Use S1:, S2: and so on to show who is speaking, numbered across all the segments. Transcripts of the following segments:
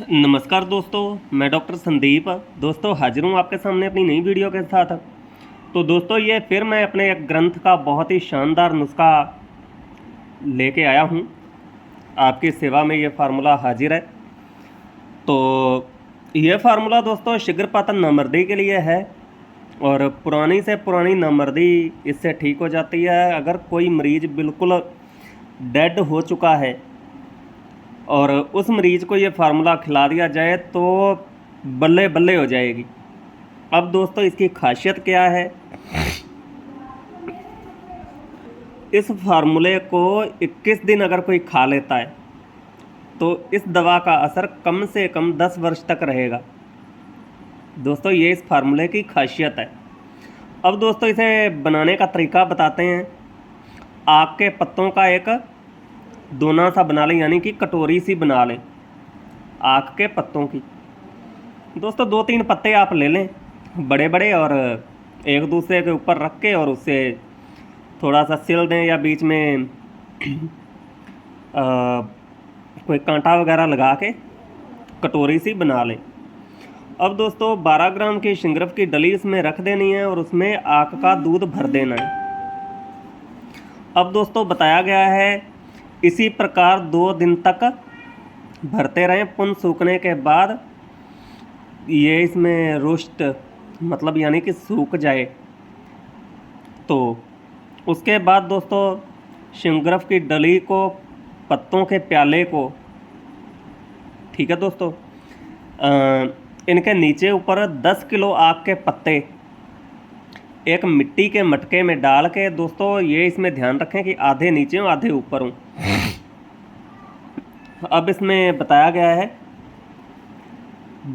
S1: नमस्कार दोस्तों, मैं डॉक्टर संदीप दोस्तों हाजिर हूँ आपके सामने अपनी नई वीडियो के साथ। तो दोस्तों ये फिर मैं अपने एक ग्रंथ का बहुत ही शानदार नुस्खा लेके आया हूँ। आपकी सेवा में ये फार्मूला हाजिर है। तो ये फार्मूला दोस्तों शीघ्रपातन नामर्दी के लिए है और पुरानी से पुरानी नामर्दी इससे ठीक हो जाती है। अगर कोई मरीज़ बिल्कुल डेड हो चुका है और उस मरीज़ को ये फार्मूला खिला दिया जाए तो बल्ले बल्ले हो जाएगी। अब दोस्तों इसकी खासियत क्या है, इस फार्मूले को 21 दिन अगर कोई खा लेता है तो इस दवा का असर कम से कम 10 वर्ष तक रहेगा। दोस्तों ये इस फार्मूले की खासियत है। अब दोस्तों इसे बनाने का तरीका बताते हैं। आक के पत्तों का एक दोना सा बना लें, यानी कि कटोरी सी बना लें आक के पत्तों की। दोस्तों 2-3 पत्ते आप ले लें बड़े बड़े और एक दूसरे के ऊपर रख के और उससे थोड़ा सा सिल दें या बीच में कोई कांटा वगैरह लगा के कटोरी सी बना लें। अब दोस्तों 12 ग्राम की शिंगरफ की डली इसमें रख देनी है और उसमें आक का दूध भर देना है। अब दोस्तों बताया गया है इसी प्रकार 2 दिन तक भरते रहें। पुन सूखने के बाद ये इसमें रुष्ट मतलब यानी कि सूख जाए तो उसके बाद दोस्तों शिंगरफ की डली को, पत्तों के प्याले को, ठीक है दोस्तों, इनके नीचे ऊपर 10 किलो आक के पत्ते एक मिट्टी के मटके में डाल के, दोस्तों ये इसमें ध्यान रखें कि आधे नीचे हो आधे ऊपर हो। अब इसमें बताया गया है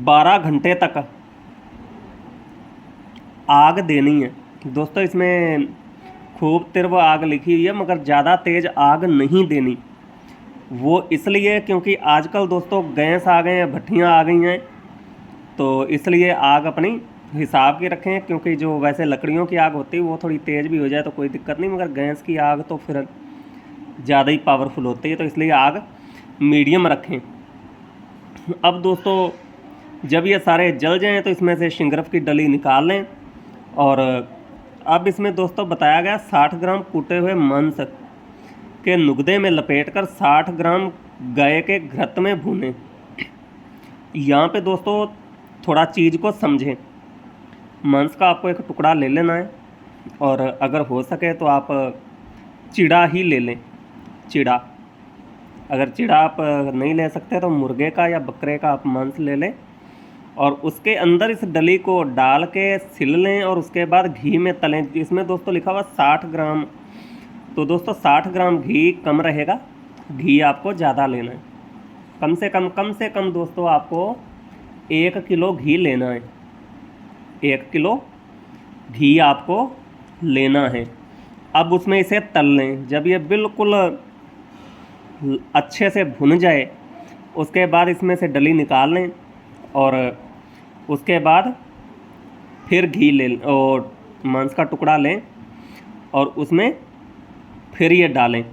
S1: 12 घंटे तक आग देनी है। दोस्तों इसमें खूब तीव्र आग लिखी हुई है मगर ज़्यादा तेज़ आग नहीं देनी। वो इसलिए क्योंकि आजकल दोस्तों गैस आ गए हैं, भट्टियाँ आ गई हैं, तो इसलिए आग अपनी हिसाब की रखें। क्योंकि जो वैसे लकड़ियों की आग होती है वो थोड़ी तेज़ भी हो जाए तो कोई दिक्कत नहीं, मगर गैस की आग तो फिर ज़्यादा ही पावरफुल होती है, तो इसलिए आग मीडियम रखें। अब दोस्तों जब ये सारे जल जाएं तो इसमें से शिंगरफ की डली निकाल लें और अब इसमें दोस्तों बताया गया 60 ग्राम कूटे हुए मांस के नुगदे में लपेटकर 60 ग्राम गाय के घृत में भूनें। यहाँ पे दोस्तों थोड़ा चीज़ को समझें। मांस का आपको एक टुकड़ा ले लेना है और अगर हो सके तो आप चिड़ा ही ले लें। चिड़ा, अगर चिड़ा आप नहीं ले सकते तो मुर्गे का या बकरे का आप मांस ले लें और उसके अंदर इस डली को डाल के सिल लें और उसके बाद घी में तलें। इसमें दोस्तों लिखा हुआ 60 ग्राम, तो दोस्तों 60 ग्राम घी कम रहेगा, घी आपको ज़्यादा लेना है। कम से कम दोस्तों आपको 1 किलो घी लेना है। 1 किलो घी आपको लेना है। अब उसमें इसे तल लें। जब ये बिल्कुल अच्छे से भुन जाए उसके बाद इसमें से डली निकाल लें और उसके बाद फिर घी ले और मांस का टुकड़ा लें और उसमें फिर ये डालें।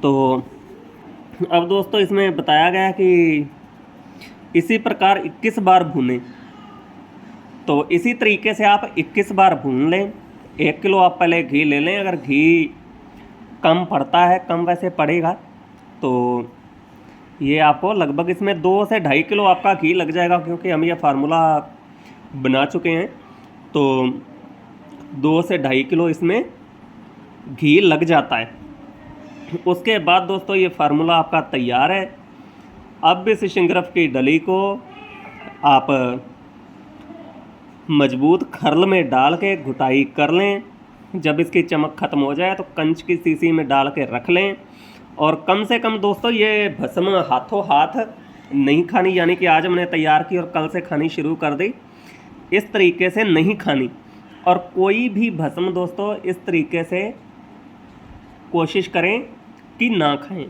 S1: तो अब दोस्तों इसमें बताया गया कि इसी प्रकार 21 बार भूनें। तो इसी तरीके से आप 21 बार भून लें। 1 किलो आप पहले घी ले लें। अगर घी कम पड़ता है, कम वैसे पड़ेगा, तो ये आपको लगभग इसमें 2 से 2.5 किलो आपका घी लग जाएगा, क्योंकि हम ये फार्मूला बना चुके हैं। तो 2 से 2.5 किलो इसमें घी लग जाता है। उसके बाद दोस्तों ये फार्मूला आपका तैयार है। अब इस शिंगरफ की डली को आप मजबूत खर्ल में डाल के घुटाई कर लें। जब इसकी चमक ख़त्म हो जाए तो कंच की शीशी में डाल के रख लें। और कम से कम दोस्तों ये भस्म हाथों हाथ नहीं खानी, यानी कि आज हमने तैयार की और कल से खानी शुरू कर दी, इस तरीके से नहीं खानी। और कोई भी भस्म दोस्तों इस तरीके से कोशिश करें कि ना खाएं।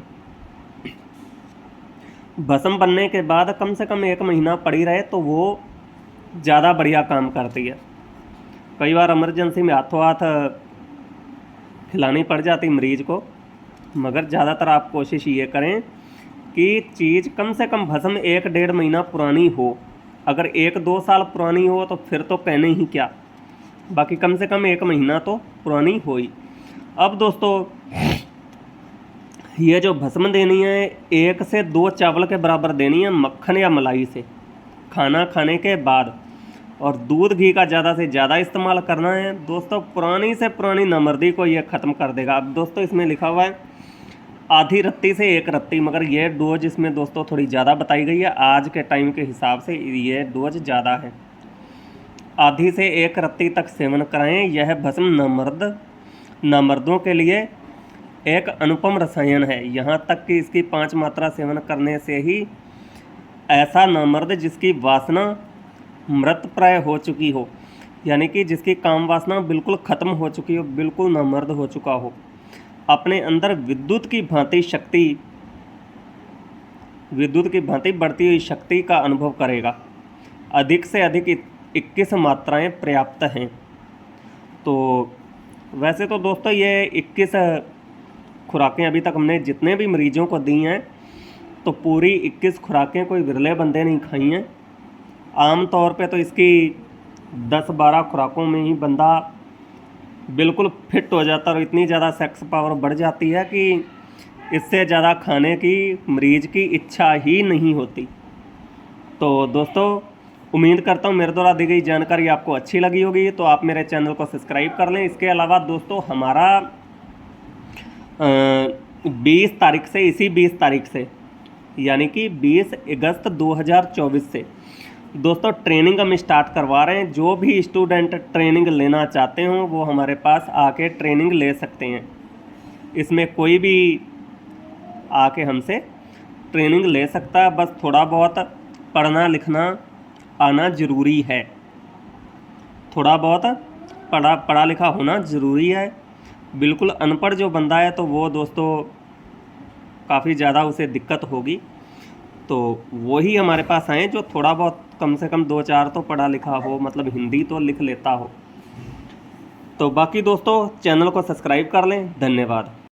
S1: भस्म बनने के बाद कम से कम 1 महीना पड़ी रहे तो वो ज़्यादा बढ़िया काम करती है। कई बार इमरजेंसी में हाथों हाथ खिलानी पड़ जाती मरीज़ को, मगर ज़्यादातर आप कोशिश ये करें कि चीज़ कम से कम भस्म 1-1.5 महीना पुरानी हो। अगर 1-2 साल पुरानी हो तो फिर तो कहने ही क्या, बाकी कम से कम 1 महीना तो पुरानी हो ही। अब दोस्तों ये जो भस्म देनी है 1 से 2 चावल के बराबर देनी है मक्खन या मलाई से खाना खाने के बाद, और दूध घी का ज़्यादा से ज़्यादा इस्तेमाल करना है दोस्तों। पुरानी से पुरानी नामर्दी को ये ख़त्म कर देगा। अब दोस्तों इसमें लिखा हुआ है आधी रत्ती से 1 रत्ती, मगर ये डोज इसमें दोस्तों थोड़ी ज़्यादा बताई गई है। आज के टाइम के हिसाब से ये डोज ज़्यादा है। आधी से 1 रत्ती तक सेवन कराएं। यह भस्म नामर्दों के लिए एक अनुपम रसायन है। यहाँ तक कि इसकी 5 मात्रा सेवन करने से ही ऐसा नामर्द जिसकी वासना मृतप्राय हो चुकी हो, यानी कि जिसकी काम वासना बिल्कुल ख़त्म हो चुकी हो, बिल्कुल नामर्द हो चुका हो, अपने अंदर विद्युत की भांति बढ़ती हुई शक्ति का अनुभव करेगा। अधिक से अधिक 21 मात्राएं पर्याप्त हैं। तो वैसे तो दोस्तों ये 21 खुराकें अभी तक हमने जितने भी मरीजों को दी हैं, तो पूरी 21 खुराकें कोई विरले बंदे नहीं खाई हैं। आम तौर पे तो इसकी 10-12 खुराकों में ही बंदा बिल्कुल फिट हो जाता है और इतनी ज़्यादा सेक्स पावर बढ़ जाती है कि इससे ज़्यादा खाने की मरीज की इच्छा ही नहीं होती। तो दोस्तों उम्मीद करता हूँ मेरे द्वारा दी गई जानकारी आपको अच्छी लगी होगी, तो आप मेरे चैनल को सब्सक्राइब कर लें। इसके अलावा दोस्तों हमारा 20 तारीख से, इसी 20 तारीख से यानी कि 20 अगस्त 2024 से दोस्तों ट्रेनिंग हम स्टार्ट करवा रहे हैं। जो भी स्टूडेंट ट्रेनिंग लेना चाहते हों वो हमारे पास आके ट्रेनिंग ले सकते हैं। इसमें कोई भी आके हमसे ट्रेनिंग ले सकता है, बस थोड़ा बहुत पढ़ना लिखना आना ज़रूरी है। थोड़ा बहुत पढ़ा लिखा होना ज़रूरी है। बिल्कुल अनपढ़ जो बंदा है तो वो दोस्तों काफ़ी ज़्यादा उसे दिक्कत होगी। तो वही हमारे पास आए जो थोड़ा बहुत कम से कम 2-4 तो पढ़ा लिखा हो, मतलब हिंदी तो लिख लेता हो। तो बाकी दोस्तों चैनल को सब्सक्राइब कर लें। धन्यवाद।